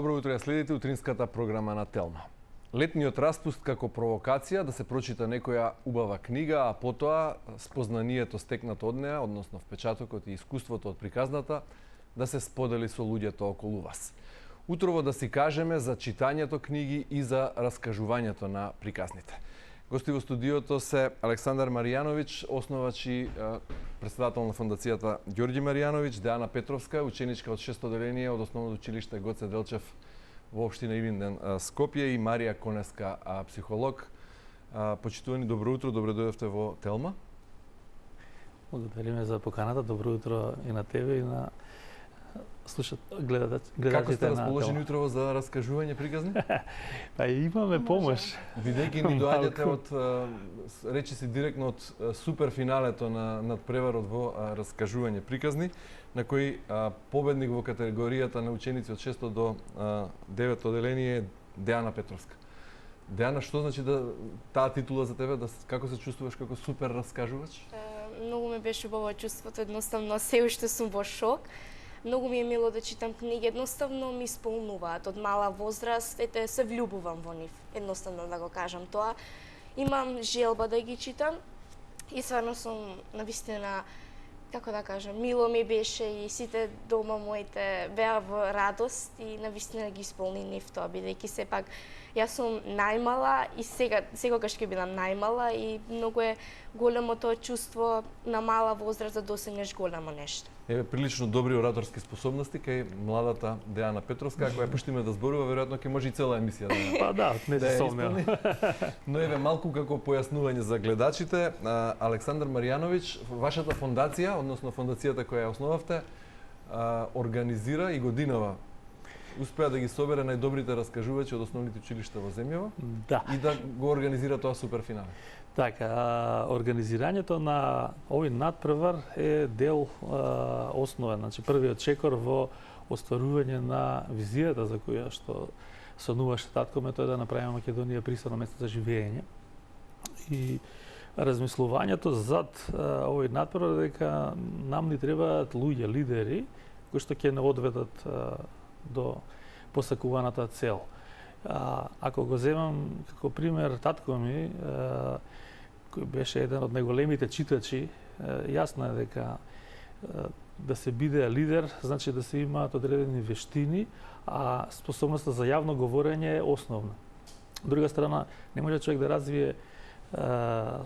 Добро утро, ја следите утринската програма на Телма. Летниот распуст како провокација да се прочита некоја убава книга, а потоа спознанието стекнато од неа, односно впечатокот и искуството од приказната, да се сподели со луѓето околу вас. Утрово да си кажеме за читањето книги и за раскажувањето на приказните. Гости во студиото се Александар Маријановиќ, основач и председател на фондацијата Ѓорѓи Маријановиќ, Деана Петровска, ученичка од 6-то одделение од основното училиште Гоце Делчев во општина Ивинден, Скопје, и Марија Конеска, психолог. Почитувани, добро утро, добре дојдовте во Телма. Благодариме за поканата, добро утро и на тебе и на гледачите. Како сте расположени утрово за раскажување приказни? Па имаме помош. Бидејќи ни доаѓате од, речиси директно од суперфиналето на надпреварот во раскажување приказни, на кој победник во категоријата на ученици од 6 до 9 одделение е Деана Петровска. Деана, што значи таа титула за тебе? Како се чувствуваш како супер раскажувач? Многу ме беше убаво чувството, едноставно се уште сум во шок. Многу ми е мило да читам книги, едноставно ми исполнуваат од мала возраст, се влюбувам во нив, едноставно да го кажам тоа. Имам желба да ги читам и стварно сум навистина, како да кажам, мило ми беше и сите дома моите беа во радост и навистина ги исполни нив тоа, бидејќи сепак јас сум најмала и секогаш ќе бидам најмала и многу е големо тоа чувство на мала возраст да досегнеш големо нешто. Еве прилично добри ораторски способности кај младата Деана Петровска, ако ја пуштиме да зборува, веројатно ќе може и цела емисија да. Па да, не се сомневам. Но еве малку како појаснување за гледачите, Александар Маријановиќ, вашата фондација, односно фондацијата која ја основавте, организира и годинава успеа да ги собере најдобрите раскажувачи од основните училишта во земјава, да, и да го организира тоа суперфинале. Така, организирањето на овој надпревар е дел основен, значи првиот чекор во остварување на визијата за која што сонуваше татко ме, тоа да направиме Македонија пристано место за живење. И размислувањето зад овој надпревар дека нам ни требаат луѓе, лидери, кои што ќе не одведат до посакуваната цел. Ако го земам како пример татко ми, кој беше еден од најголемите читачи, јасно е дека да се биде лидер значи да се имаат одредени вештини, а способноста за јавно говорење е основна. Од друга страна, не може човек да развие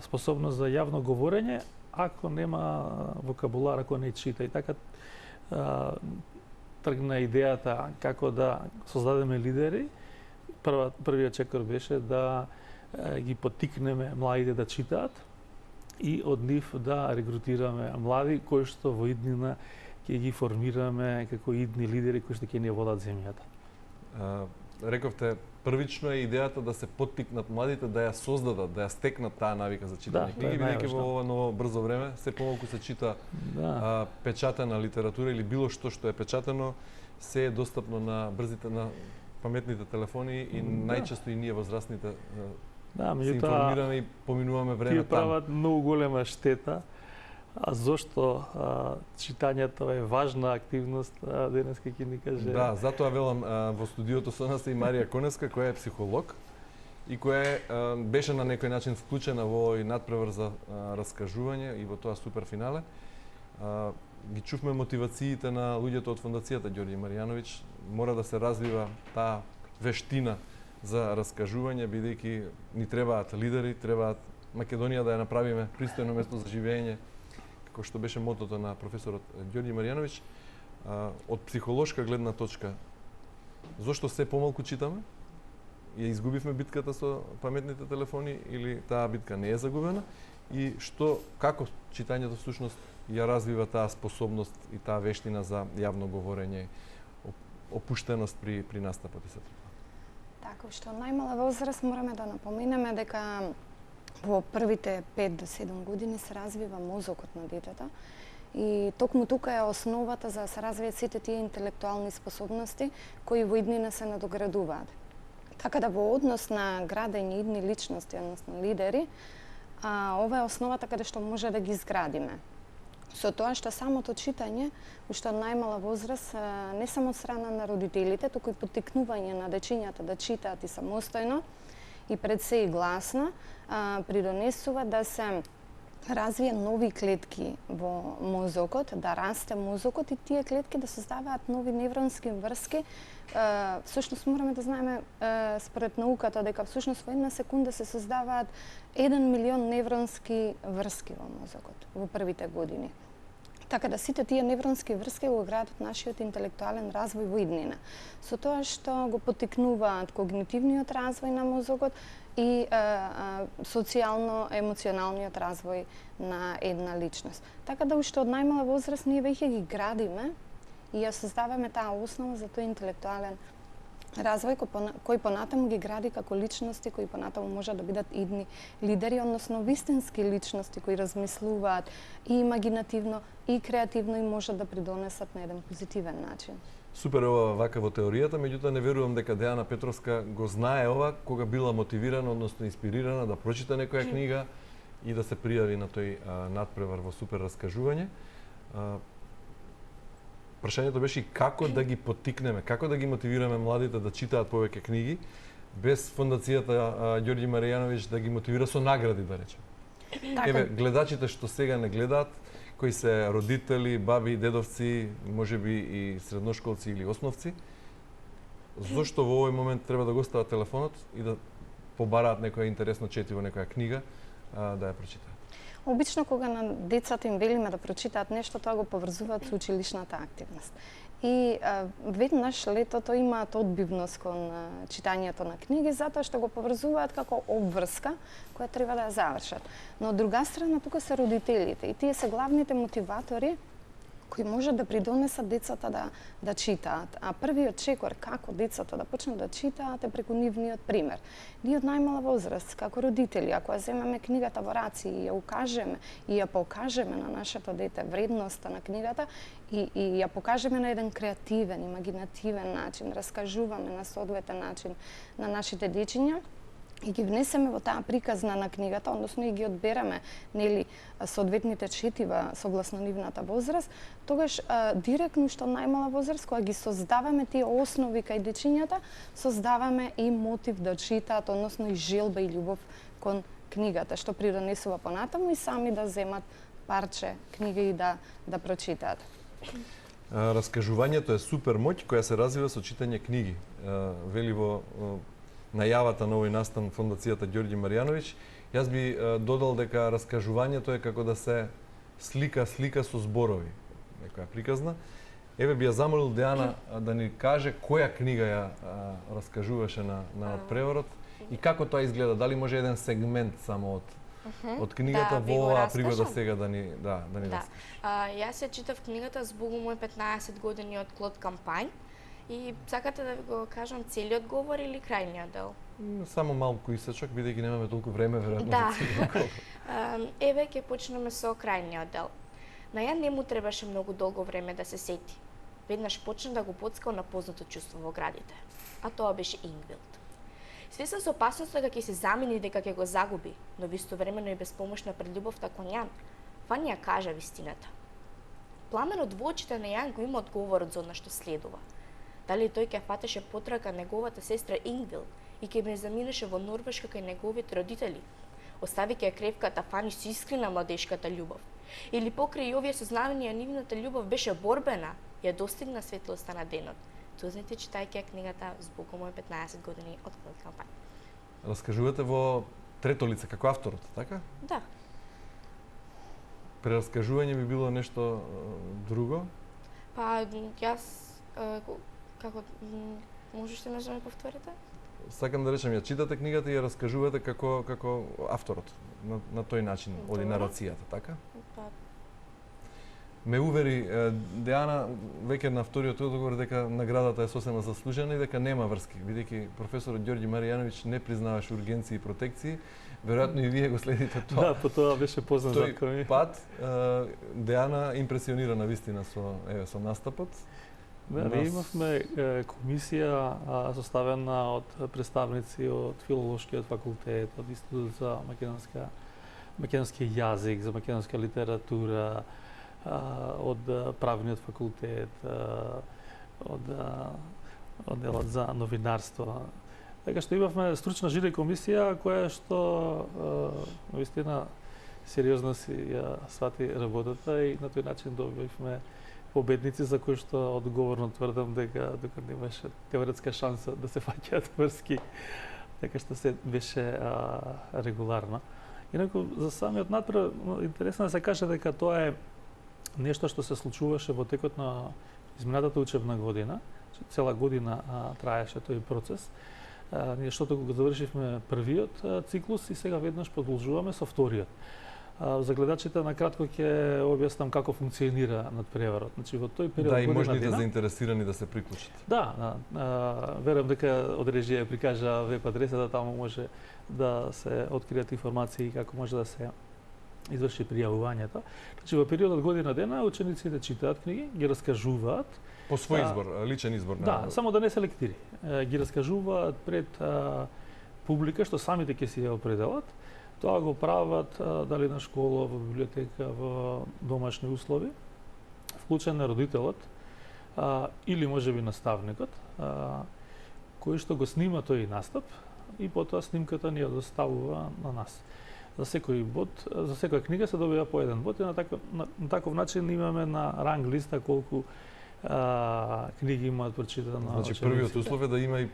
способност за јавно говорење ако нема вокабулар, ако не чита. И така тргна идејата како да создадеме лидери. Првиот чекор беше да ги поттикнеме младите да читаат и од нив да регрутираме млади кои што во иднина ќе ги формираме како идни лидери кои што ќе ни водат земјата. Рековте, првично е идејата да се поттикнат младите да ја создадат, да ја стекнат таа навика за читање книги, бидејќи во ова ново брзо време се помалку се чита печатена литература или било што е печатено, се е достапно на брзите, на паметните телефони и најчесто и ние возрастните се информираме и поминуваме време таму. Тие прават многу голема штета. А зошто читањето е важна активност, денеска ќе ни каже. Да, затоа велам во студиото со нас е и Марија Конеска, која е психолог и која беше на некој начин вклучена во овој надпревар за раскажување и во тоа суперфинале. Ги чувме мотивациите на луѓето од фондацијата Ѓорѓи Маријановиќ. Мора да се развива таа вештина за раскажување, бидејќи ни требаат лидери, требаат Македонија да ја направиме пристојно место за живење, како што беше мотото на професорот Ѓорѓи Маријановиќ. Од психолошка гледна точка, зошто се помалку читаме? Ја изгубивме битката со паметните телефони или таа битка не е загубена? И како читањето всушност ја развива таа способност и таа вештина за јавно говорење, опуштеност при настапот и се така? Така, што најмала возраст мораме да напоменеме дека во првите 5 до 7 години се развива мозокот на детето и токму тука е основата за да се развијат сите тие интелектуални способности кои во иднина се надоградуваат. Така да во однос на градење идни личности, односно лидери, ова е основата каде што може да ги изградиме. со тоа што самото читање, уште од најмала возраст, не само од страна на родителите, туку и поттикнување на дечињата да читаат и самостојно и пред се и гласно, придонесува да се развие нови клетки во мозокот, да расте мозокот и тие клетки да создаваат нови невронски врски. Всушност мораме да знаеме според науката дека всушност во една секунда се создаваат 1 милион невронски врски во мозокот во првите години. Така да сите тие невронски врски го градат нашиот интелектуален развој во иднина. Со тоа што го поттикнуваат когнитивниот развој на мозокот и социјално-емоционалниот развој на една личност. Така да уште од најмала возраст ние веќе ги градиме и ја создаваме таа основа за тој интелектуален развој кој понатаму ги гради како личности кои понатаму може да бидат идни лидери, односно вистински личности кои размислуваат и имагинативно и креативно и може да придонесат на еден позитивен начин. Супер ова вака во теоријата, меѓутоа не верувам дека Деана Петровска го знае ова кога била мотивирана, односно инспирирана да прочита некоја книга и да се пријави на тој надпревар во супер раскажување. Прашањето беше и како да ги поттикнеме, како да ги мотивираме младите да читаат повеќе книги, без Фондацијата Ѓорѓи Маријановиќ да ги мотивира со награди, да речем. Еве, гледачите што сега не гледаат, кои се родители, баби, дедовци, можеби и средношколци или основци, зошто во овој момент треба да го стават телефонот и да побараат некоја интересно четиво, некоја книга, да ја прочитаат? Обично кога на децата им велиме да прочитаат нешто, тоа го поврзуваат со училишната активност. И веднаш летото имаат одбивност кон читањето на книги, затоа што го поврзуваат како обврска која треба да ја завршат. Но од друга страна тука се родителите и тие се главните мотиватори кои можат да придонесат децата да читаат. А првиот чекор како децата да почнат да читаат е преку нивниот пример. Ние од најмала возраст, како родители, ако ја земеме книгата во раци и ја укажеме и ја покажеме на нашето дете вредноста на книгата и ја покажеме на еден креативен, имагинативен начин, раскажуваме на соодветен начин на нашите дечиња, и ги внесеме во таа приказна на книгата, односно и ги одбереме нели соодветните четива согласно нивната возраст, тогаш директно што најмала возраст кога ги создаваме тие основи кај дечињата, создаваме и мотив да читаат, односно и желба и љубов кон книгата, што придонесува понатаму и сами да земат парче книга и да прочитаат. Раскажувањето е супер моќ која се развива со читање книги. Вели во најавата на овој настан Фондацијата Ѓорѓи Маријановиќ, јас би додал дека раскажувањето е како да се слика со зборови, некоја приказна. Еве би ја замолил Деана да ни каже која книга ја раскажуваше на преворот и како тоа изгледа, дали може еден сегмент само од книгата во оваа пригода сега да ни раскажеш. Јас ја читав книгата Збогу мој 15 години од Клод Кампањ. И сакате да ви го кажам целиот говор или крајниот дел? Само малку исечок, бидејќи немаме толку време, веројатно. Да. Еве, ќе почнеме со крајниот дел. На ја не му требаше многу долго време да се сети. Веднаш почна да го поцкал на познато чувство во градите. А тоа беше Ингвилд. Свесен со опасноста дека ќе се замени дека ќе го загуби, но истовремено и безпомошна пред љубовта кон Јан, Фани ја кажа вистината. Пламенот во очите на Јан го има одговорот за она што следува. Дали тој ќе фатеше потрака неговата сестра Ингвилд и ќе ме заминеше во Норвешка кај неговите родители, оставиќи ја кревката Фани со искрена младешката љубов. Или покрај овие сознавања нивната љубов беше борбена, ја достигна светлоста на денот. Дознайте читајќи книгата Збогу мој 15 години од Клод Кампањ. Раскажувате во трето лице како авторот, така? Да. Прераскажување би било нешто друго? Па јас како можете ме да повторите? Сакам да речем, ја читате книгата и ја раскажувате како авторот на тој начин, оди нарацијата, така? Па ме увери Деана веќе на вториот одговор дека наградата е сосема заслужена и дека нема врски, бидејќи професорот Ѓорѓи Маријановиќ не признаваше ургенции и протекции. Веројатно и вие го следите тоа. Да, по тоа беше познат закон. Тој пат Деана импресионирана вистина со настапот. Да, ние имавме комисија составена од представници од филолошкиот факултет, од Институтот за македонски јазик, за македонска литература, од правниот факултет, од одделот за новинарство. Така што имавме стручна жири комисија која што навистина сериозно си ја свати работата и на тој начин добивме победници за кои што одговорно тврдам дека немаше теоретска шанса да се фаќаат врски, така што се беше регуларно. Инаку за самиот надпревар интересно да се каже дека тоа е нешто што се случуваше во текот на изминатата учебна година. Цела година траеше тој процес. Ние што го завршивме првиот циклус и сега веднаш продолжуваме со вториот. За гледачите на кратко ќе објаснам како функционира надпреварот. Значи во тој период да, и година можните дена, заинтересирани да се приклучат. Да, верувам дека од режија прикажа веб адресата, таму може да се откријат информации како може да се изврши пријавувањето. Значи во периодот година дена учениците читаат книги, ги раскажуваат По свој избор, личен избор. Да, само да не се лектири. Ги раскажуваат пред публика што самите ќе си ја определат. Тоа го прават дали на школа, во библиотека, во домашни услови, вклучен на родителот или можеби наставникот, кој што го снима тој настап и потоа снимката ни ја доставува на нас. За секој бод, за секоја книга се добива по еден бод и на таков начин имаме на ранг листа колку книги имаат прочитано. Значи првиот услов е да има и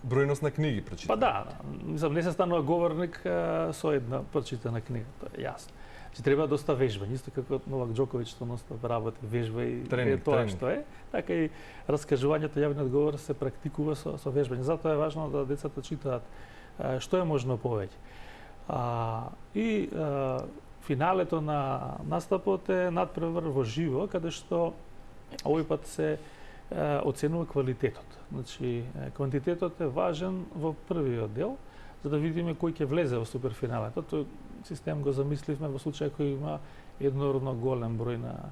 бројност на книги прочитани. Па да, мислам не се станува говорник со една прочитана книга, тоа е јасно. Значи треба доста вежбање, исто како Новак Џоковиќ што носта работи вежба и тренинг, тоа што е, така и раскажувањето јавниот говор се практикува со вежбање. Затоа е важно да децата читаат што е можно повеќе. И финалето на настапот е надпревар во живо, каде што овој пат се оценува квалитетот. Значи, квантитетот е важен во првиот дел, за да видиме кој ќе влезе во суперфиналето. Тој систем го замисливме во случај кој има еднородно голем број на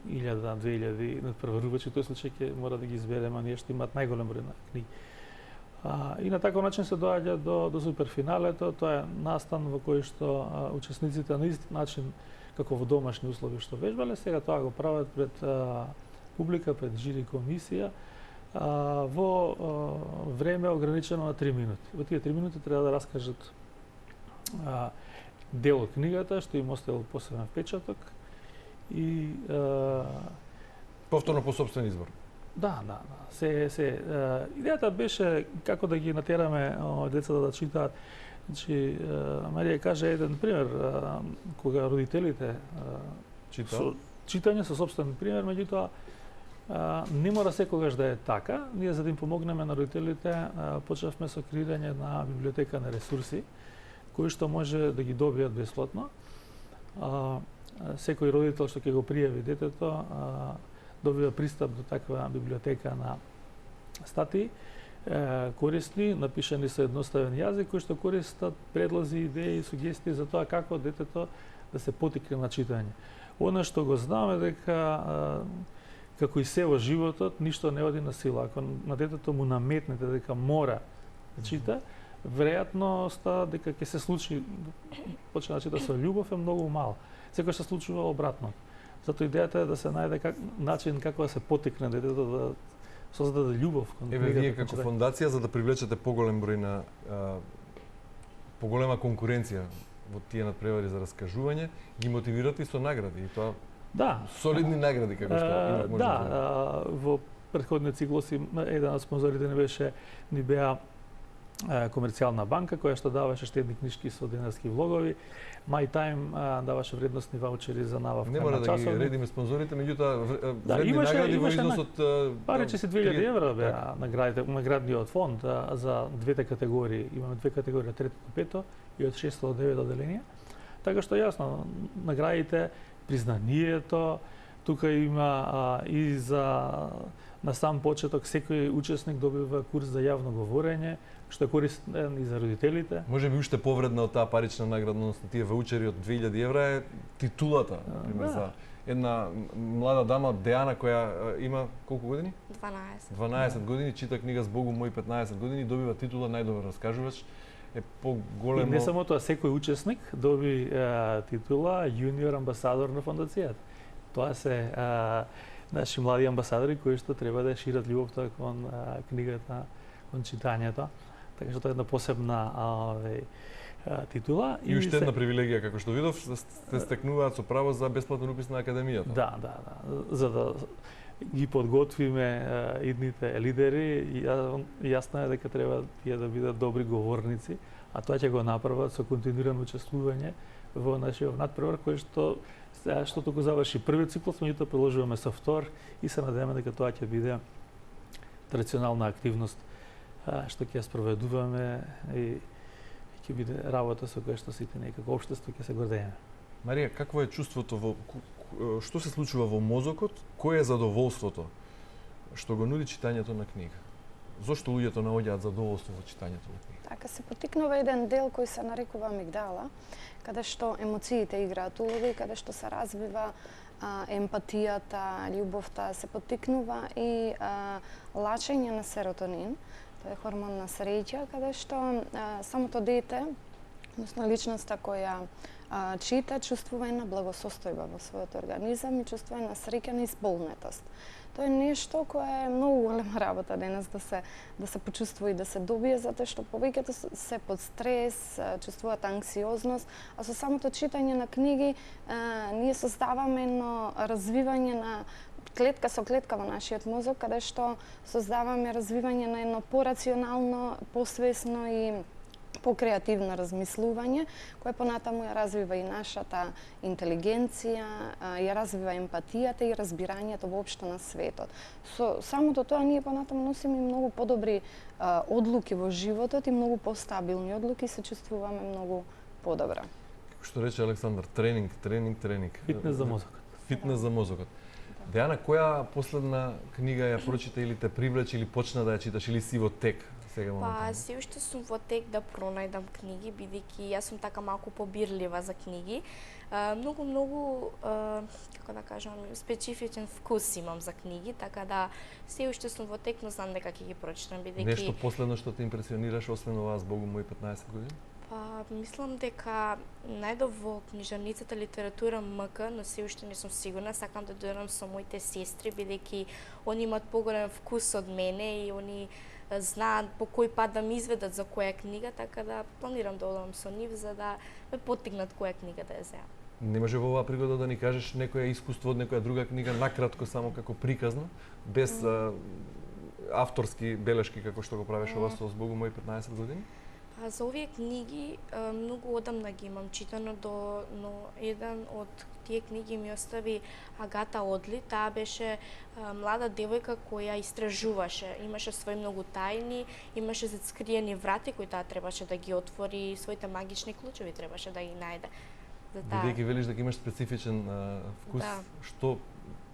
1000-2000 надпреварувачи, тој случај ќе мора да ги избереме оние што имаат најголем број на книги. И на таков начин се доаѓа до суперфиналето. Тоа е настан во кој што учесниците на ист начин како во домашни услови што вежбале, сега тоа го прават пред публика, пред жири комисија, во време ограничено на 3 минути. Во тие 3 минути треба да раскажат дел од книгата, што им оставил посебен впечаток и повторно по сопствен избор. Да. Идејата беше како да ги натераме децата да читаат. Значи, Марија каже еден пример, кога родителите читање со сопствен пример, меѓутоа не мора секогаш да е така. Ние за да им помогнеме на родителите, почнавме со креирање на библиотека на ресурси, кои што може да ги добијат бесплатно. Секој родител што ќе го пријави детето, добива пристап до таква библиотека на статии, корисни, напишани со едноставен јазик, кои што користат предлози, идеи и сугестии за тоа како детето да се потикне на читање. Она што го знаме дека како и се во животот, ништо не оди на сила. Ако на детето му наметнете дека мора да чита, веројатноста дека ќе се случи почне да чита со љубов е многу мала. Секогаш се случува обратно. Затоа идејата е да се најде начин како да се потикне детето да создаде љубов кон книгата. Вие како фондација за да привлечете поголем број на поголема конкуренција во тие надпревари за раскажување, ги мотивирате и со награди и тоа солидни награди како што има може да. Во претходниот циклус еден од спонзорите ни беа комерцијална банка која што даваше штедни книжки со денарски влогови. My Time даваше вредностни ваучери за набавка на часовник. Не мора да ги редиме спонзорите, меѓутоа вредни награди во износ од паречиси 2000 евра беа наградниот фонд за двете категории. Имаме две категории, трето до пето и од 6 до 9 одделенија. Така што јасно, наградите, признанието, тука има и за на сам почеток секој учесник добива курс за јавно говорење, што е користен и за родителите. Може би уште повредна од таа парична награда, односно тие ваучери од 2000 евра е титулата, например, за една млада дама Деана која има колку години? 12. 12 години, чита книга Збогу мој 15 години, добива титула најдобар раскажувач. е И поголемо. не само тоа, секој учесник доби титула јуниор амбасадор на фондацијата. Тоа се наши млади амбасадори кои што треба да шират љубовта кон книгата, кон читањето. Така што тоа е една посебна титула. И уште една привилегија, како што видов, се стекнуваат со право за бесплатен упис на академијата. Да. За да ги подготвиме идните лидери, јасно е дека треба тие да бидат добри говорници, а тоа ќе го направат со континуирано учествување во нашиот надпревар, кој што туку заврши првиот циклус, меѓутоа продолжуваме со втор и се надеваме дека тоа ќе биде традиционална активност што ќе спроведуваме и ќе биде работа со која што сите некако општество ќе се гордееме. Марија, какво е чувството што се случува во мозокот? Кое е задоволството што го нуди читањето на книга? Зошто луѓето наоѓаат задоволство во читањето на книга? Така се поттикнува еден дел кој се нарекува амигдала, каде што емоциите играат улога и каде што се развива емпатијата, љубовта, се поттикнува и лачење на серотонин. Тоа е хормон на среќа, каде што самото дете, односно личноста која чита, чувствува една благосостојба во својот организам и чувствува една среќа на исполнетост. Тоа е нешто кое е многу голема работа денес да се почувствува и да се добие, затоа што повеќето се под стрес, чувствуваат анксиозност, а со самото читање на книги ние создаваме едно развивање на клетка со клетка во нашиот мозок, каде што создаваме развивање на едно порационално, посвесно и покреативно размислување, кое понатаму ја развива и нашата интелигенција, ја развива емпатијата и разбирањето воопшто на светот. Со самото тоа ние понатаму носиме многу подобри одлуки во животот и многу постабилни одлуки и се чувствуваме многу подобро. Како што рече Александар, тренинг. Фитнес за мозокот. Фитнес за мозокот. Дејана, која последна книга ја прочита или те привлече или почна да ја читаш или си во тек? Па, се уште сум во тек да пронајдам книги, бидејќи јас сум така малку побирлива за книги. Многу, како да кажам, специфичен вкус имам за книги, така да се уште сум во тек, но знам дека ќе ги прочитам, бидејќи... Нешто последно што те импресионираш, освен оваа Збогу мои 15 години? Па, мислам дека најдов во книжарницата литература МК, но се уште не сум сигурна, сакам да дојдам со моите сестри, бидејќи они имаат поголем вкус од мене и они знаат по кој пат да ми изведат за која книга, така да планирам да одам со нив за да ме поттикнат која книга да ја земам. Не може во оваа пригода да ни кажеш некоја искуство од некоја друга книга, накратко, само како приказно, без авторски белешки како што го правиш ова со Збогу мои 15 години? Па за овие книги многу одамна ги имам читано, но еден од тие книги ми остави Агата Одли. Таа беше млада девојка која истражуваше, имаше свои многу тајни, имаше зацкриени врати кои таа требаше да ги отвори, своите магични клучеви требаше да ги најде. Бидејќи велиш дека имаш специфичен вкус, да. Што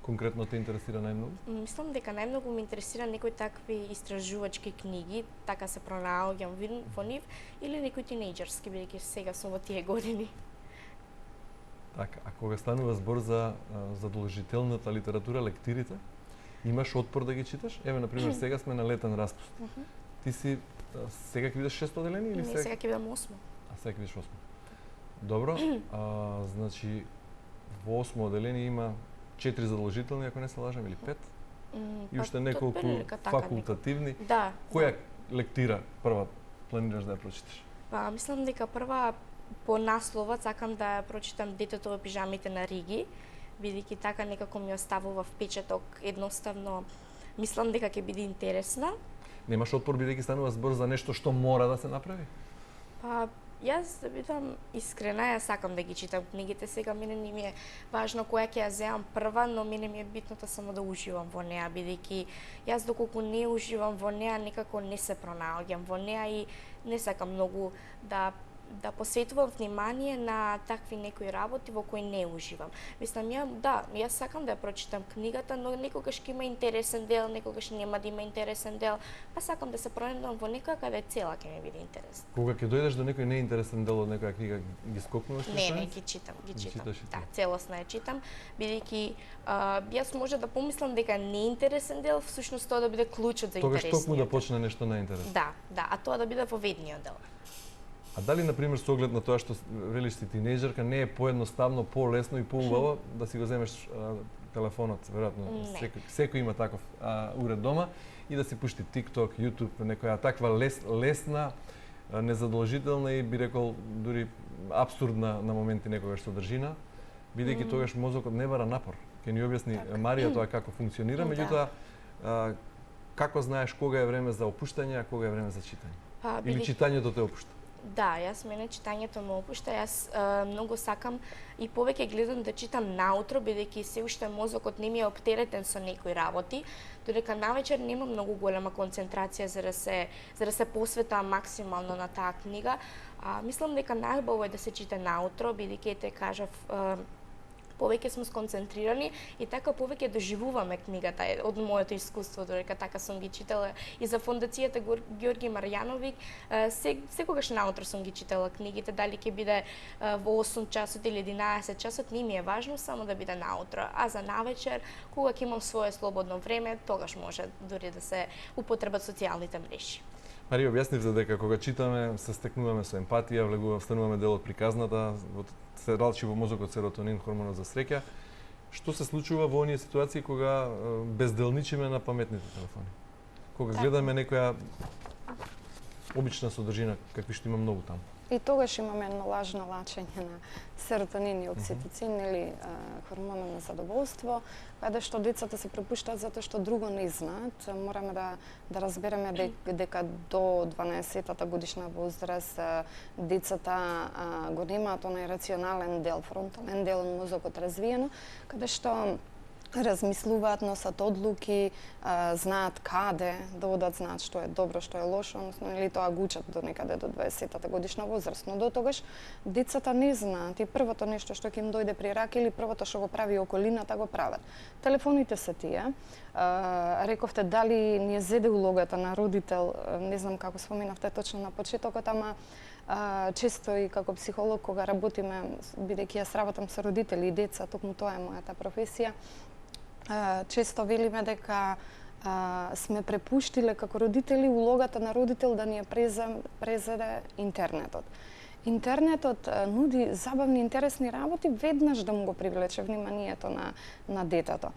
конкретно те интересира најмногу? Мислам дека најмногу ме интересира некои такви истражувачки книги, така се пронаоѓам во нив, или некои тинејџерски, бидејќи сега сум во тие години. Така, а кога станува збор за задолжителната литература, лектирите, имаш отпор да ги читаш? Еве, например, сега сме на летен распуст. Ти си сега ќе бидеш 6 одделение или сега ќе бидам 8? А сега ќе бидеш 8. Добро, значи во 8 одделение има 4 задолжителни, ако не се лажам, или 5? И уште неколку факултативни. Да. Која лектира прва планираш да ја прочиташ? Па, мислам дека прва по насловот сакам да ја прочитам Детето во пижамите на Риги, бидејќи така некако ми оставува впечаток, едноставно мислам дека ќе биде интересна. Немаш отпор бидејќи станува збор за нешто што мора да се направи? Па, јас да бидам искрена, јас сакам да ги читам книгите, сега мене не ми е важно која ќе ја земам прва, но мене ми е битното само да уживам во неа, бидејќи јас доколку не уживам во неа, некако не се пронаоѓам во неа и не сакам многу да посветувам внимание на такви некои работи во кои не уживам. Мислам, јас сакам да ја прочитам книгата, но некогаш ќе има интересен дел, некогаш нема да има интересен дел, па сакам да се пронајдам во некоја каде цела ќе ми биде интересна. Кога ќе дојдеш до некој неинтересен дел од некоја книга, ги скокнуваш? Не, ги читам. Да, целосно ја читам, бидејќи јас може да помислам дека неинтересен дел, всушност тоа да биде клучот за интересниот. Тогаш токму да почне нешто неинтересно. Да, а тоа да биде во ведниот дел. А дали, например, со оглед на тоа што велиш си тинејџерка, не е поедноставно, полесно и поубаво да си го земеш телефонот, веројатно секој има таков уред дома, и да си пушти TikTok, YouTube, некоја таква лесна, незадолжителна и би рекол дури абсурдна на моменти некогаш содржина, бидејќи тогаш мозокот не бара напор. Ќе ни објасни Марија тоа како функционира, меѓутоа како знаеш кога е време за опуштање, а кога е време за читање? Или читањето те опушта? Да, јас мене читањето ме опушта. Јас многу сакам и повеќе гледам да читам наутро, бидејќи се уште мозокот не ми е оптеретен со некои работи, додека навечер нема многу голема концентрација за да се посветам максимално на таа книга. Мислам дека најубаво е да се чита наутро, бидејќи те кажав повеќе сме сконцентрирани и така повеќе доживуваме книгата од моето искуство, додека така сум ги читала и за фондацијата Ѓорги Марјановиќ, секогаш наутро сум ги читала книгите, дали ќе биде во 8 часот или 11 часот, не ми е важно, само да биде наутро, а за навечер, кога ќе имам свое слободно време, тогаш може дури да се употребат социјалните мрежи. Марија, објаснив за дека кога читаме, се стекнуваме со емпатија, стануваме дел од приказната, се ралчи во мозокот серотонин, хормонот за среќа. Што се случува во оние ситуации кога безделничиме на паметните телефони? Кога гледаме некоја обична содржина, какви што има многу таму. И тогаш имаме едно лажно лачење на серотонин и окситоцин или хормонот на задоволство, каде што децата се препуштаат затоа што друго не знаат. Мораме да разбереме дека до 12-тата годишна возраст децата го немаат онај рационален дел, фронтален дел од мозокот развиено, каде што размислуваат, носат одлуки, знаат каде да одат, знаат што е добро, што е лошо, односно или тоа го учат до некаде до 20-тата годишна возраст. Но до тогаш децата не знаат и првото нешто што ќе им дојде при рака или првото што го прави околината го прават. Телефоните се тие. Рековте дали ни е зеде улогата на родител, не знам како споменавте точно на почетокот, ама често и како психолог кога работиме, бидејќи јас работам со родители и деца, токму тоа е мојата професија, често велиме дека сме препуштиле како родители улогата на родител да ни ја презеде интернетот. Интернетот нуди забавни, интересни работи, веднаш да му го привлече вниманието на детето,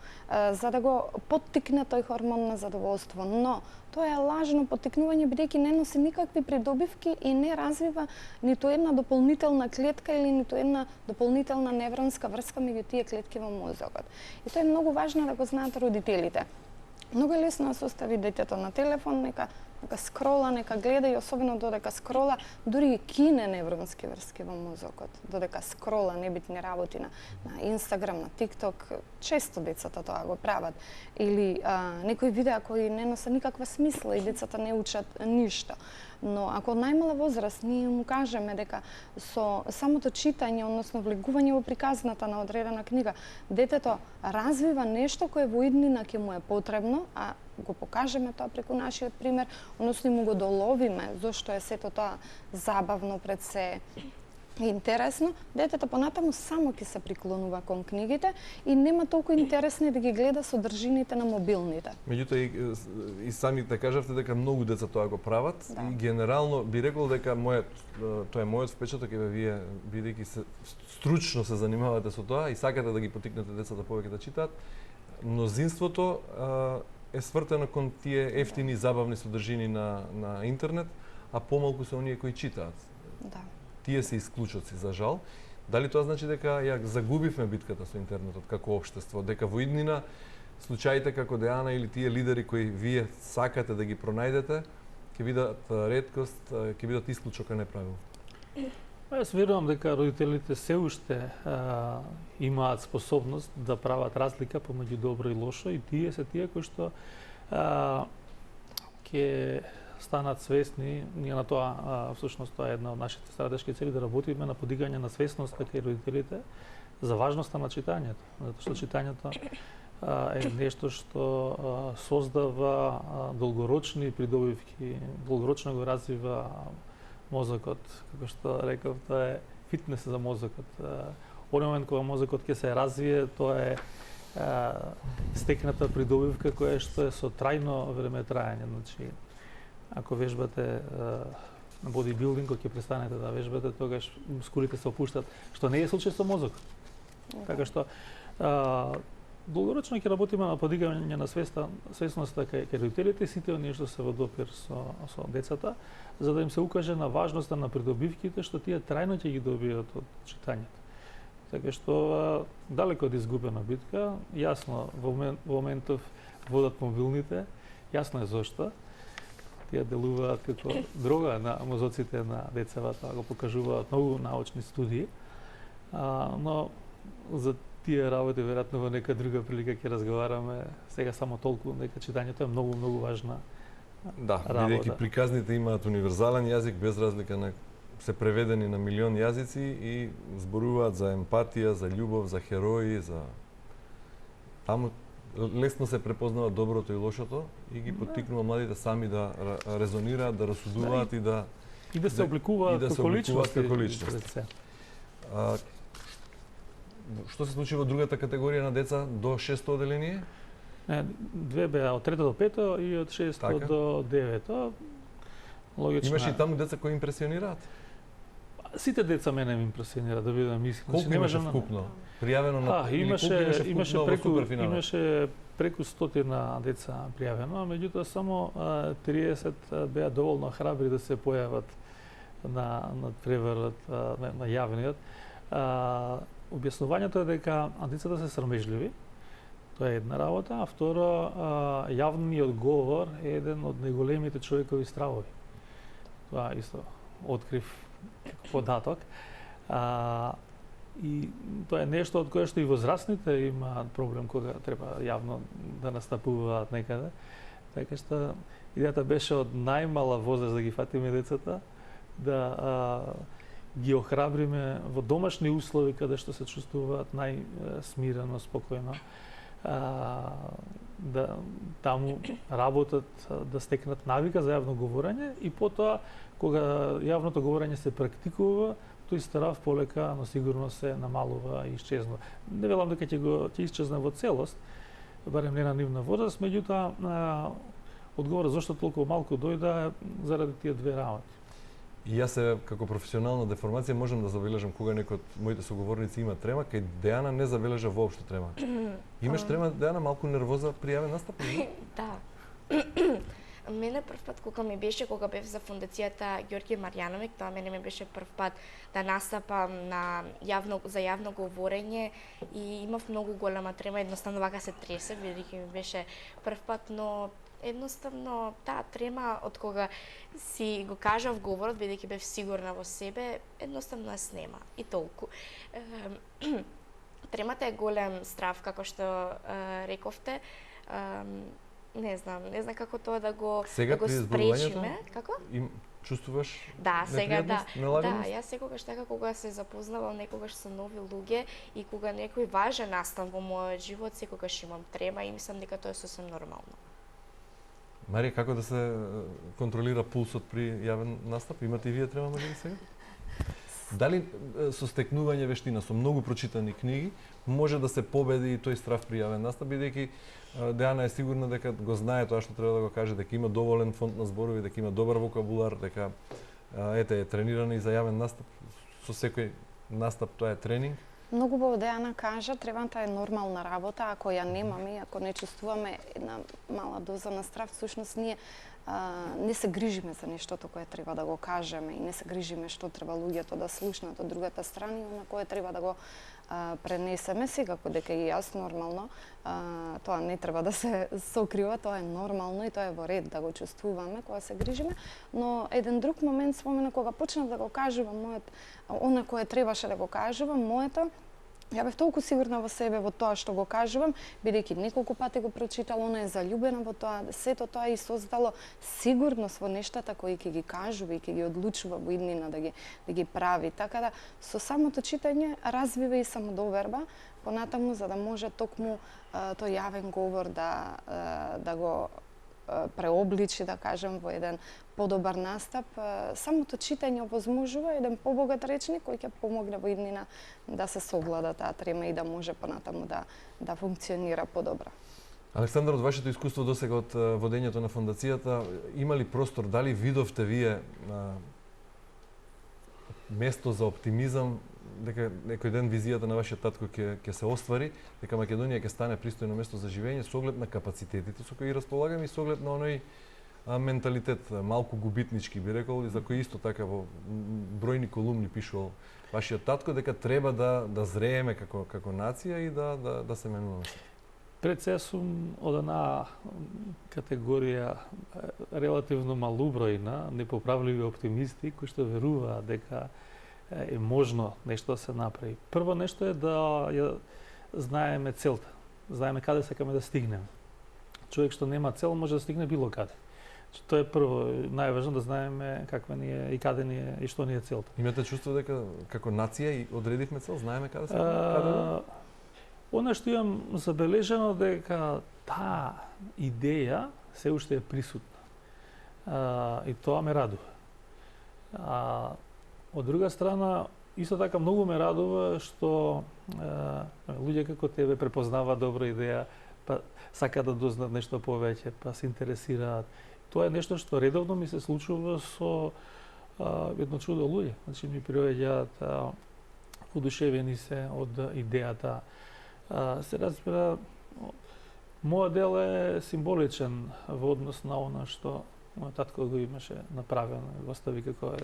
за да го поттикне тој хормон на задоволство. Но тоа е лажно поттикнување, бидејќи не носи никакви придобивки и не развива ниту една дополнителна клетка или ниту една дополнителна невронска врска меѓу тие клетки во мозокот. И тоа е многу важно да го знаат родителите. Многу е лесно да се остави детето на телефон, нека скрола, нека гледа и особено додека скрола, дури и кине невронски врски во мозокот, додека скрола небитни работи на Инстаграм, на ТикТок, често децата тоа го прават. Или некои видеа кои не носат никаква смисла и децата не учат ништо. Но ако од најмала возраст ние му кажеме дека со самото читање, односно влегување во приказната на одредена книга, детето развива нешто кое во иднина ќе му е потребно, а го покажеме тоа преку нашиот пример, односно му го доловиме зошто е сето тоа забавно, пред се интересно, детето понатаму само ќе се приклонува кон книгите и нема толку интересни да ги гледа содржините на мобилните. Меѓутоа и самите кажавте дека многу деца тоа го прават и генерално би рекол дека тоа е мојот впечаток, еве вие бидејќи се стручно се занимавате со тоа и сакате да ги поттикнете децата повеќе да читаат, мнозинството е свртено кон тие ефтини забавни содржини на интернет, а помалку се оние кои читаат. Да. Тие се исклучоци, за жал. Дали тоа значи дека ја загубивме битката со интернетот како општество, дека во иднина случаите како Деана или тие лидери кои вие сакате да ги пронајдете, ќе бидат реткост, ќе бидат исклучок, а не правило? Јас верувам дека родителите се уште имаат способност да прават разлика помеѓу добро и лошо и тие се тие кои што ќе станат свесни. Ние на тоа, всушност, тоа е една од нашите стратешки цели, да работиме на подигање на свесноста кај родителите за важноста на читањето. Затоа што читањето е нешто што создава долгорочни придобивки, долгорочно го развива мозокот. Како што реков, тоа е фитнес за мозокот. Оној момент кога мозокот ќе се развие, тоа е стекната придобивка која што е со трајно време трајање. Значи, ако вежбате бодибилдинг, кога ќе престанете да вежбате, тогаш мускулите се опуштат, што не е случај со мозок. Така што долгорочно ќе работиме на подигање на свесноста кај родителите и сите оние што се во допир со децата, за да им се укаже на важноста на придобивките што тие трајно ќе ги добијат од читањето. Така што далеко од изгубена битка, јасно во моментов водат мобилните, јасно е зошто. Тие делуваат како дрога на мозоците на децата, го покажуваат многу научни студии, но за тие работи веројатно во нека друга прилика ќе разговараме. Сега само толку дека читањето е многу важна работа. Бидејќи приказните имаат универзален јазик без разлика на се преведени на милион јазици и зборуваат за емпатија, за љубов, за херои, за таму лесно се препознава доброто и лошото и ги поттикнува младите сами да резонираат, да расудуваат и да се обликуваат како личности. Што се случи во другата категорија на деца до 6 оделение? Две беа од 3 до 5 и од 6 до 9. Логично. Имаше и таму деца кои импресионираат? Сите деца мене ме импресионира, да бидам искрен. Колку имаше вкупно? Пријавено на имаше преку 100 деца пријавено, а меѓутоа само 30 беа доволно храбри да се појават на преварот на јавниот. Објаснувањето е дека децата се срамежливи. Тоа е една работа, а второ, јавниот говор е еден од најголемите човекови стравови. Тоа исто открив податок. И тоа е нешто од кое што и возрастните имаат проблем кога треба јавно да настапуваат некаде. Така што идејата беше од најмала возраст да ги фатиме децата, да ги охрабриме во домашни услови каде што се чувствуваат најсмирено, спокојно, да таму работат, да стекнат навика за јавно говорење и потоа кога јавното говорење се практикува, тој страв полека, но сигурно се намалува и исчезнува. Не велам дека ќе исчезне во целост, барем не на нивна возраст, меѓутоа одговорот зашто толку малку дојда заради тие две работи. И јас како професионална деформација можам да забележам кога некој од моите соговорници има трема, кај Дејана не забележа воопшто трема. Имаш трема, Дејана, малку нервоза при јавен настап? Да. Мене прв пат кога бев за фондацијата Ѓорѓе Марјановиќ, тоа мене ми беше прв пат да настапам за јавно говорење и имав многу голема трема, едноставно вака се тресе, бидејќи ми беше прв пат, но едноставно таа трема од кога си го кажав говорот, бидејќи бев сигурна во себе, едноставно ја снема и толку. Тремата е голем страв, како што рековте. Не знам како тоа да го спречиме. Како? Чувствуваш непријатност, нелагодност? Да, јас секогаш така кога се запознавам некогаш со нови луѓе и кога некој важен настан во мојот живот, секогаш имам трема и мислам дека тоа е сосем нормално. Марија, како да се контролира пулсот при јавен настап? Имате и вие трема може ли сега? Дали со стекнување вештина, со многу прочитани книги, може да се победи и тој страв при јавен настап, бидејќи Дејана е сигурна дека го знае тоа што треба да го каже, дека има доволен фонд на зборови, дека има добар вокабулар, дека е тренирана и за јавен настап. Со секој настап тоа е тренинг. Многу убаво Дејана кажа, требата е нормална работа, ако ја немаме, ако не чувствуваме една мала доза на страв, всушност ние не се грижиме за нештото кое треба да го кажеме и не се грижиме што треба луѓето да слушнат од другата страна и на кое треба да го пренесеме. Секако дека и јас нормално, тоа не треба да се сокрива, тоа е нормално и тоа е во ред да го чувствуваме кога се грижиме, но еден друг момент спомена кога почнав да го кажувам она кое требаше да го кажувам, ја бев толку сигурна во себе, во тоа што го кажувам, бидејќи неколку пати го прочитала, она е заљубена во тоа, сето тоа и создало сигурност во нештата кои ќе ги кажува и ќе ги одлучува во иднина да ги прави. Така да, со самото читање развива и самодоверба, понатаму за да може токму тој јавен говор да го преобличи, да кажем, во еден подобар настап. Самото читање овозможува еден побогат речник кој ќе помогне во иднина да се совлада таа трема и да може понатаму да функционира подобро. Александр, од вашето искуство досега од водењето на фондацијата, има ли простор, дали видовте вие место за оптимизам дека некој ден визијата на вашиот татко ќе се оствари, дека Македонија ќе стане пристојно место за живење со оглед на капацитетите со кои располагаме и со оглед на оној менталитет, малку губитнички би рекол, и за кој исто така во бројни колумни пишувал вашиот татко, дека треба да зрееме како нација и да се менуваме. Пред се сум од една категорија релативно малубројна, непоправливи оптимисти кои што веруваат дека е можно нешто да се направи. Прво нешто е да ја знаеме целта, знаеме каде сакаме да стигнеме. Човек што нема цел може да стигне било каде. Тоа е прво, најважно да знаеме каква ни е и каде ни е и што ни е целта. Имате чувство дека како нација и одредивме цел, знаеме каде сакаме? Она што имам забележано дека таа идеја се уште е присутна. И тоа ме радува. Од друга страна, исто така многу ме радува што луѓе како тебе препознаваат добра идеја, па сакаат да дознаат нешто повеќе, па се интересираат. Тоа е нешто што редовно ми се случува со едно чудо луѓе. Значи ми приоѓаат удушевени се од идејата. Се разбира, мојот дел е символичен во однос на она што мојот татко го имаше направено, го стави како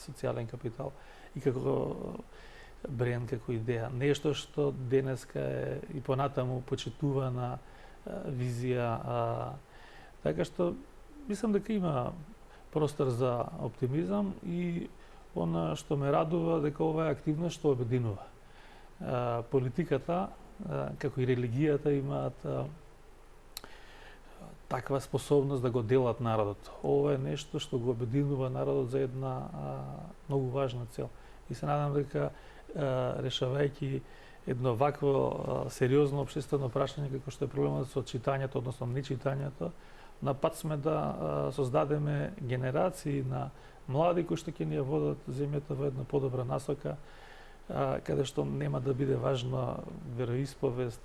социјален капитал и како бренд, како идеја. Нешто што денеска е и понатаму почитувана визија. Така што мислам дека има простор за оптимизам и она што ме радува дека ова е активност што обединува. Политиката, како и религијата имаат таква способност да го делат народот. Ова е нешто што го обединува народот за една многу важна цел. И се надам дека решавајќи едно вакво сериозно општествено прашање како што е проблемот со читањето, односно нечитањето, на пат сме да создадеме генерации на млади кои што ќе ни ја водат земјата во една подобра насока, каде што нема да биде важна вероисповест,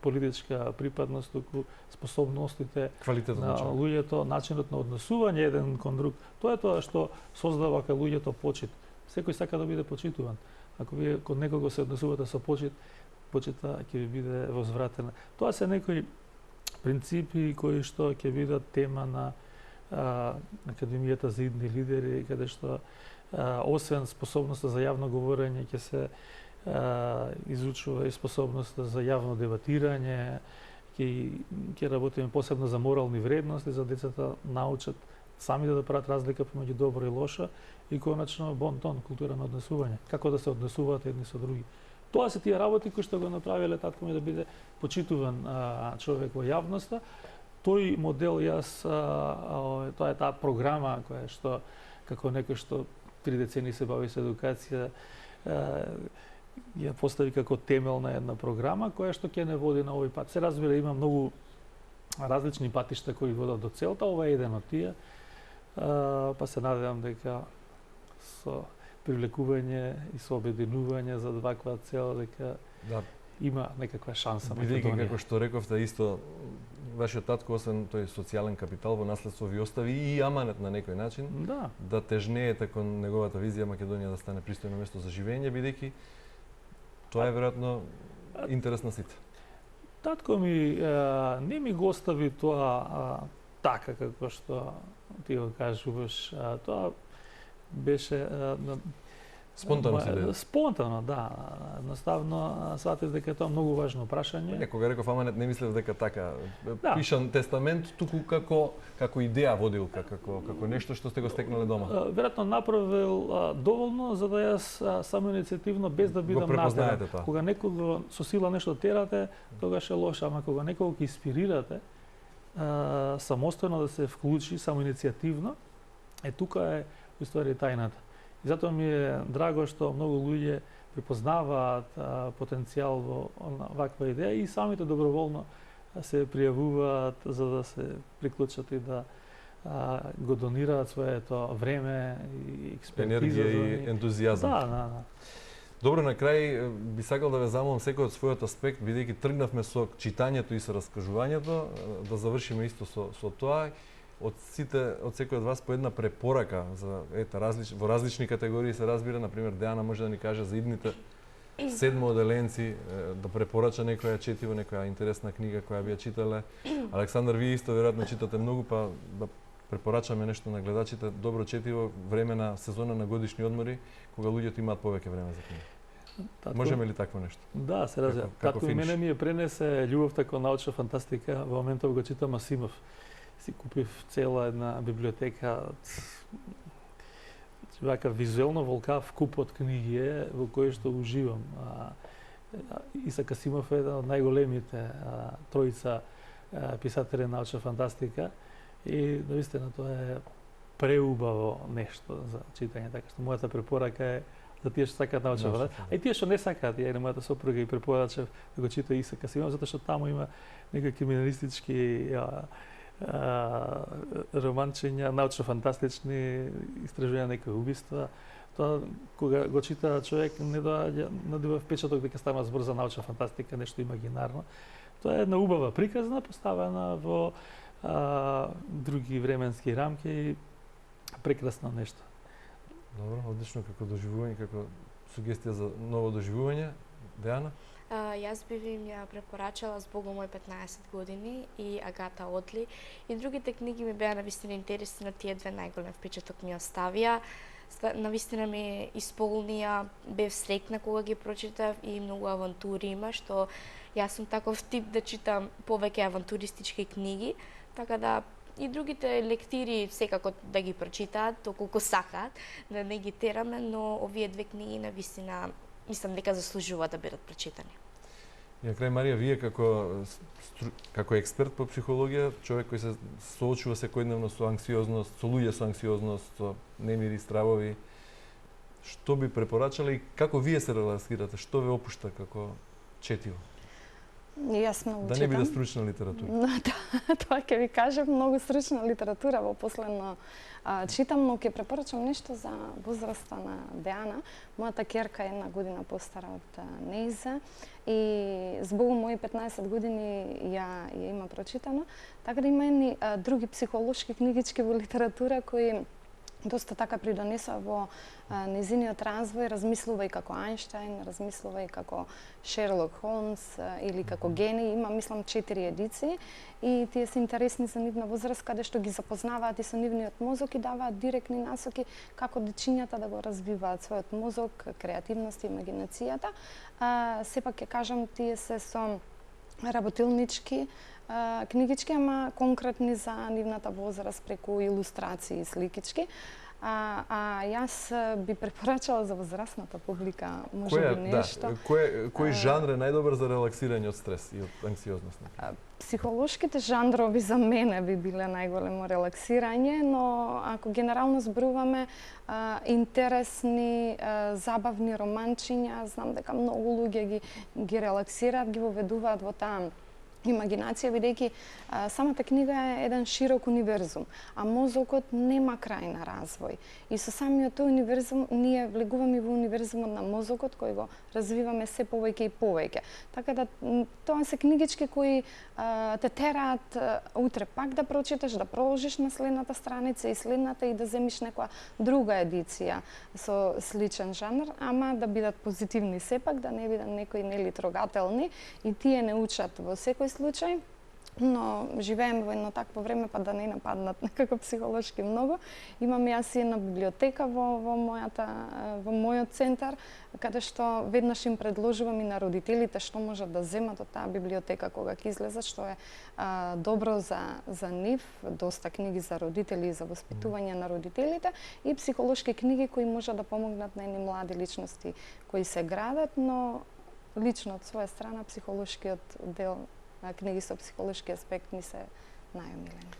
политичка припадност, туку способностите на луѓето, начинот на однесување еден кон друг. Тоа е тоа што создава кај луѓето почит. Секој сака да биде почитуван. Ако вие кон некого се однесувате со почит, почита ќе ви биде возвратена. Тоа се некои принципи кои што ќе бидат тема на Академијата за идни лидери, каде што освен способноста за јавно говорење ќе се изучува и способноста за јавно дебатирање, ќе работиме посебно за морални вредности, за децата научат сами да прават разлика помеѓу добро и лошо и конечно бон тон, култура на однесување, како да се однесуваат едни со други. Тоа се тие работи кои што го направиле татко ми да биде почитуван човек во јавноста. Тој модел тоа е таа програма која што како некој што 3 децени се бави со едукација, ја постави како темел на една програма која што ќе не води на овој пат. Се разбира, има многу различни патишта кои водат до целта, ова е еден од тие. Па се надевам дека со привлекување и со обединување за ваква цел дека има некаква шанса. Бидејќи како што рековте исто, вашиот татко освен тој социјален капитал во наследство ви остави и аманет на некој начин да тежнеете кон неговата визија Македонија да стане пристојно место за живење, бидејќи тоа е веројатно интерес на сите. Татко ми не ми го остави тоа така како што ти го кажуваш. Тоа беше спонтано се деде. Спонтано, да. Едноставно сватив дека тоа е многу важно прашање. Некога реков аманет, не мислев дека така пишан тестамент, туку како идеја водилка, како нешто што сте го стекнале дома. Веројатно направил доволно за да јас само иницијативно без да бидам натеран. Кога некого со сила нешто терате, тогаш е лошо, ама кога некого ќе инспирирате самостојно да се вклучи, само иницијативно, тука е уствари тајната. И затоа ми е драго што многу луѓе препознаваат потенцијал во ваква идеја и самите доброволно се пријавуваат за да се приклучат и да го донираат своето време и експертиза. Енергија и ентузијазам. Да. Добро, на крај би сакал да ве замолам секој од својот аспект, бидејќи тргнавме со читањето и со раскажувањето, да завршиме исто со тоа од секој од вас по една препорака за во различни категории се разбира, на пример Деана може да ни каже за идните седмооделенци да препорача некоја четиво, некоја интересна книга која би ја читале. Александар, вие исто веројатно читате многу, па да препорачаме нешто на гледачите, добро четиво, време на сезона на годишни одмори, кога луѓето имаат повеќе време за книга. Можеме ли такво нешто? Да, се разбира. Татко мене ми ја пренесе љубовта кон научна фантастика, во моментов го читам Асимов. Си купив цела една библиотека, вака визуелно волкав куп од книги во кои што уживам. Исак Асимов е една од најголемите тројца писатели на научна фантастика и наистина тоа е преубаво нешто за читање, така што мојата препорака е за тие што сакаат научна фантастика. А и тие што не сакаат, ја и мојата сопруга и препорачав да го чита Исак Асимов, затоа што таму има некои криминалистички романчиња, научно-фантастични истражувања некои убиства. Тоа кога го чита човек не добива впечаток дека става збор за научна фантастика, нешто имагинарно. Тоа е една убава приказна поставена во други временски рамки и прекрасно нешто. Добро, одлично како доживување, како сугестија за ново доживување. Деана? Јас би им ја препорачала Збогом мој 15 години и Агата Одли. И другите книги ми беа навистина интересни, но тие две најголем впечаток ми оставија. Навистина ме исполнија, бев среќна кога ги прочитав и многу авантури има, што јас сум таков тип да читам повеќе авантуристички книги, така да и другите лектири секако да ги прочитаат, доколку сакаат, да не ги тераме, но овие две книги навистина мислам дека заслужуваат да бидат прочитани. И на крај, Марија, вие како експерт по психологија, човек кој се соочува секојдневно со анксиозност, со луѓе со анксиозност, со немири, стравови, што би препорачале и како вие се релаксирате, што ве опушта како четиво? Јас многу читам. Да не биде стручна литература. Да, тоа ќе ви кажам, многу стручна литература во последно читам, но ќе препорачам нешто за возраста на Деана. Мојата ќерка е 1 година постара од нејза и збогом мои 15 години ја има прочитано, така да има едни други психолошки книгички во литература кои доста така придонесува во незиниот развој, размислува и како Ајнштајн, размислува и како Шерлок Холмс или како Гени, има мислам 4 едиции и тие се интересни за нивна возраст каде што ги запознаваат и со нивниот мозок и даваат директни насоки како дечињата да го развиваат својот мозок, креативност и имагинацијата. Сепак ќе кажам, тие се со работилнички книгички, ама конкретни за нивната возраст преку илустрации и сликички. Јас би препорачала за возрастната публика може би нешто. Кој жанр е најдобар за релаксирање од стрес и од анксиозност? Психолошките жанрови за мене би биле најголемо релаксирање, но ако генерално зборуваме интересни, забавни романчиња, знам дека многу луѓе ги релаксираат, ги воведуваат во таа имагинација, бидејќи самата книга е еден широк универзум, а мозокот нема крај на развој. И со самиот тој универзум ние влегуваме во универзумот на мозокот кој го развиваме се повеќе и повеќе. Така да тоа се книгички кои те тераат утре пак да прочиташ, да проложиш на следната страница и следната и да земиш некоја друга едиција со сличен жанр, ама да бидат позитивни сепак, да не бидат некои нели трогателни и тие не учат во секој случај, но живееме во едно такво време па да не нападнат некако психолошки многу. Имам јас и една библиотека во мојот центар, каде што веднаш им предложувам и на родителите што можат да земат од таа библиотека кога ќе излезат, што е добро за нив, доста книги за родители и за воспитување на родителите и психолошки книги кои можат да помогнат на едни млади личности кои се градат, но лично од своја страна психолошкиот дел книги со психолошки аспект ми се најомилени.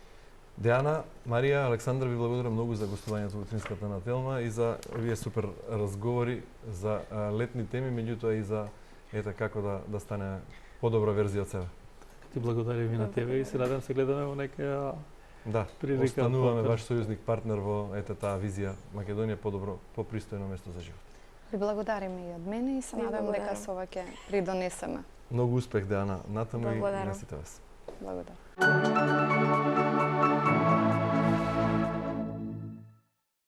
Деана, Марија, Александр, ви благодарам многу за гостувањето во Утринската на Телма и за овие супер разговори за летни теми, меѓутоа и за како да стане подобра верзија од себе. Ти благодарам и на тебе и се надам се гледаме во нека прилика. Остануваме ваш сојузник, партнер во таа визија Македонија подобро, попристојно место за живот. Ви благодариме и од мене и се надам дека со ова ќе придонесеме. Многу успех, Деана, натаму и на сите вас. Благодарам.